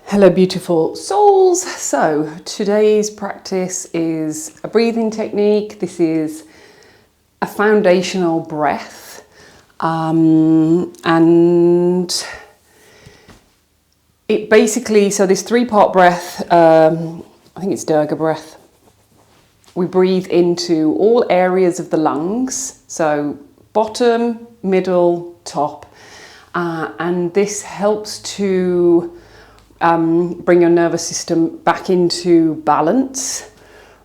Hello beautiful souls. So today's practice is a breathing technique. This is a foundational breath and it basically, so this 3-part breath, I think it's Dirga breath. We breathe into all areas of the lungs, so bottom, middle, top, and this helps to bring your nervous system back into balance.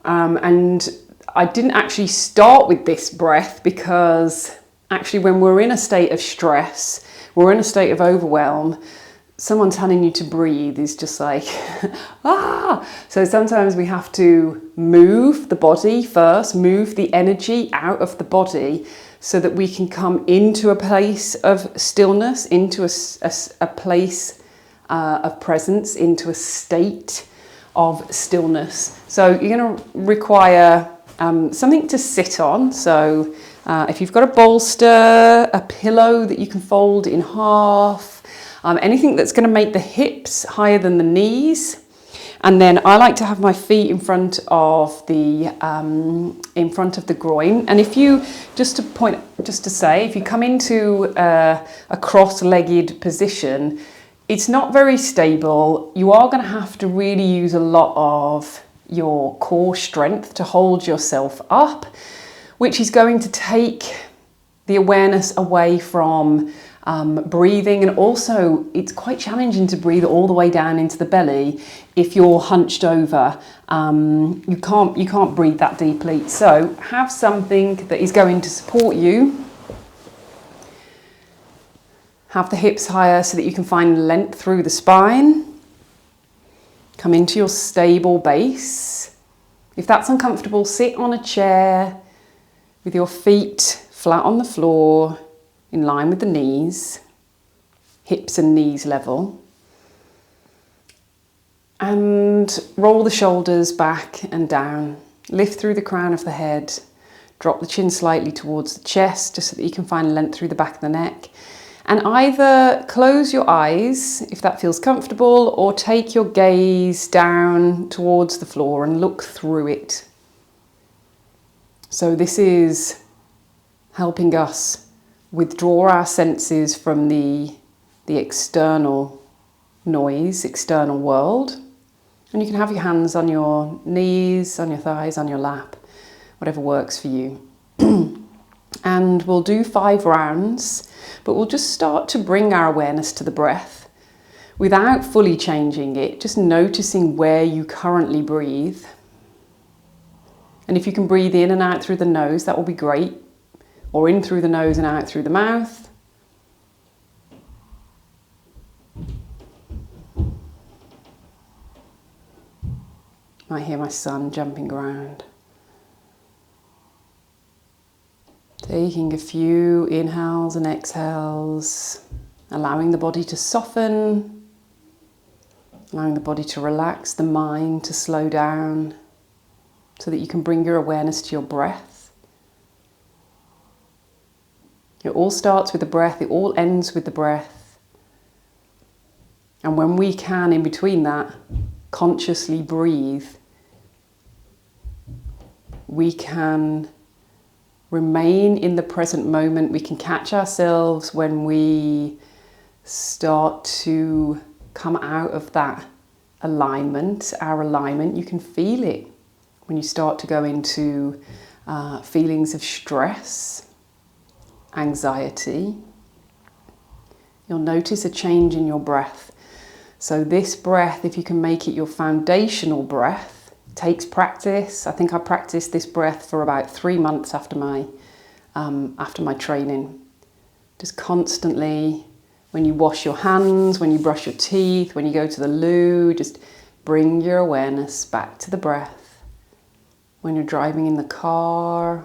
And I didn't actually start with this breath because actually when we're in a state of stress, we're in a state of overwhelm, someone telling you to breathe is just like, ah! So sometimes we have to move the body first, move the energy out of the body so that we can come into a place of stillness, into a place of presence, into a state of stillness. So you're going to require something to sit on. So if you've got a bolster, a pillow that you can fold in half, anything that's going to make the hips higher than the knees. And then I like to have my feet in front of the groin. And if you, just to say, if you come into a cross-legged position, it's not very stable. You are going to have to really use a lot of your core strength to hold yourself up, which is going to take the awareness away from breathing. And also it's quite challenging to breathe all the way down into the belly if you're hunched over. You can't breathe that deeply. So have something that is going to support you. Have the hips higher so that you can find length through the spine. Come into your stable base. If that's uncomfortable, sit on a chair with your feet flat on the floor, in line with the knees, hips and knees level. And roll the shoulders back and down. Lift through the crown of the head. Drop the chin slightly towards the chest, just so that you can find length through the back of the neck. And either close your eyes, if that feels comfortable, or take your gaze down towards the floor and look through it. So this is helping us withdraw our senses from the external noise, external world. And you can have your hands on your knees, on your thighs, on your lap, whatever works for you. And we'll do 5 rounds, but we'll just start to bring our awareness to the breath without fully changing it, just noticing where you currently breathe. And if you can breathe in and out through the nose, that will be great. Or in through the nose and out through the mouth. Might hear my son jumping around. Taking a few inhales and exhales, allowing the body to soften, allowing the body to relax, the mind to slow down, so that you can bring your awareness to your breath. It all starts with the breath, it all ends with the breath. And when we can, in between that, consciously breathe, we can remain in the present moment. We can catch ourselves when we start to come out of that alignment, our alignment. You can feel it when you start to go into feelings of stress, anxiety. You'll notice a change in your breath. So this breath, if you can make it your foundational breath, takes practice. I think I practiced this breath for about 3 months after my training. Just constantly, when you wash your hands, when you brush your teeth, when you go to the loo, just bring your awareness back to the breath. When you're driving in the car,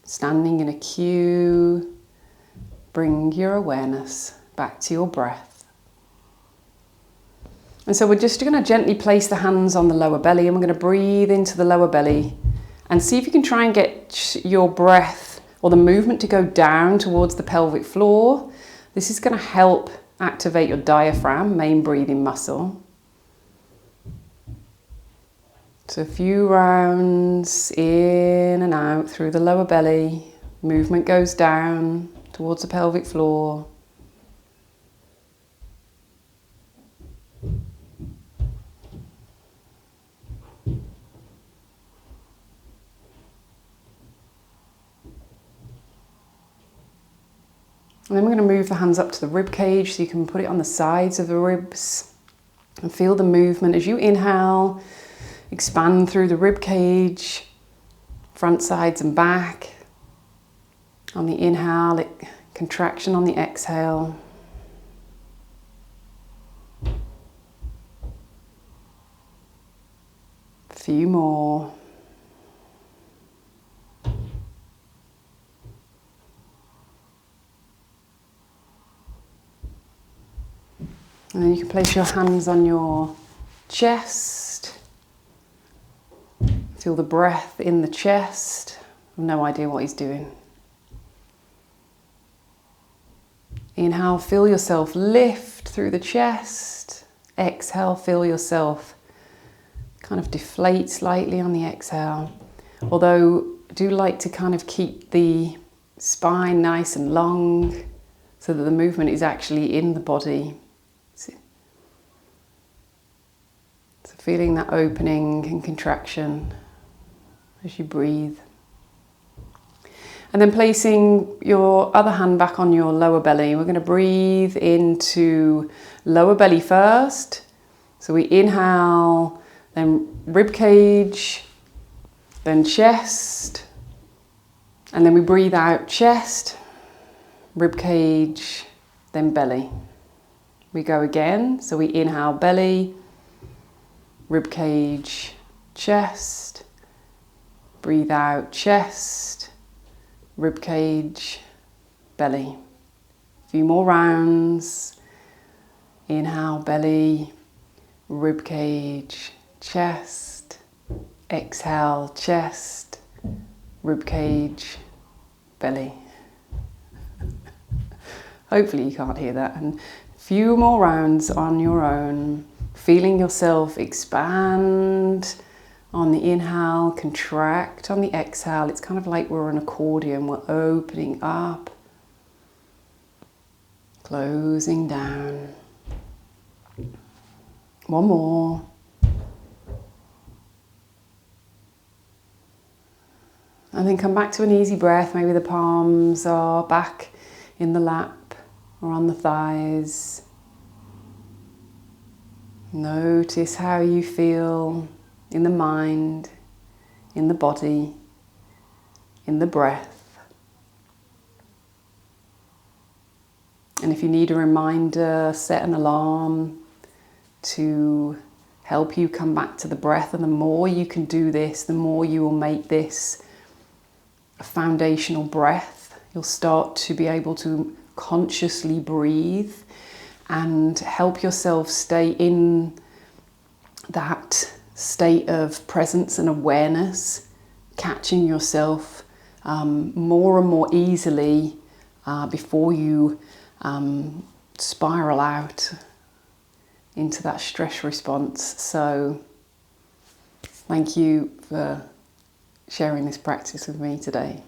standing in a queue, bring your awareness back to your breath. And so we're just going to gently place the hands on the lower belly, and we're going to breathe into the lower belly and see if you can try and get your breath or the movement to go down towards the pelvic floor. This is going to help activate your diaphragm, main breathing muscle. So a few rounds in and out through the lower belly. Movement goes down towards the pelvic floor. And then we're going to move the hands up to the rib cage so you can put it on the sides of the ribs and feel the movement as you inhale, expand through the rib cage, front, sides and back. On the inhale, contraction on the exhale. A few more. And then you can place your hands on your chest. Feel the breath in the chest. I have no idea what he's doing. Inhale, feel yourself lift through the chest. Exhale, feel yourself kind of deflate slightly on the exhale. Although I do like to kind of keep the spine nice and long so that the movement is actually in the body. So feeling that opening and contraction as you breathe. And then placing your other hand back on your lower belly. We're going to breathe into lower belly first. So we inhale, then rib cage, then chest. And then we breathe out chest, rib cage, then belly. We go again. So we inhale belly, rib cage, chest, breathe out chest, rib cage, belly. A few more rounds. Inhale belly, rib cage, chest, exhale chest, rib cage, belly. Hopefully you can't hear that. And a few more rounds on your own. Feeling yourself expand on the inhale, contract on the exhale. It's kind of like we're an accordion. We're opening up, closing down. One more. And then come back to an easy breath. Maybe the palms are back in the lap or on the thighs. Notice how you feel in the mind, in the body, in the breath. And if you need a reminder, set an alarm to help you come back to the breath. And the more you can do this, the more you will make this a foundational breath. You'll start to be able to consciously breathe and help yourself stay in that state of presence and awareness, catching yourself more and more easily before you spiral out into that stress response. So thank you for sharing this practice with me today.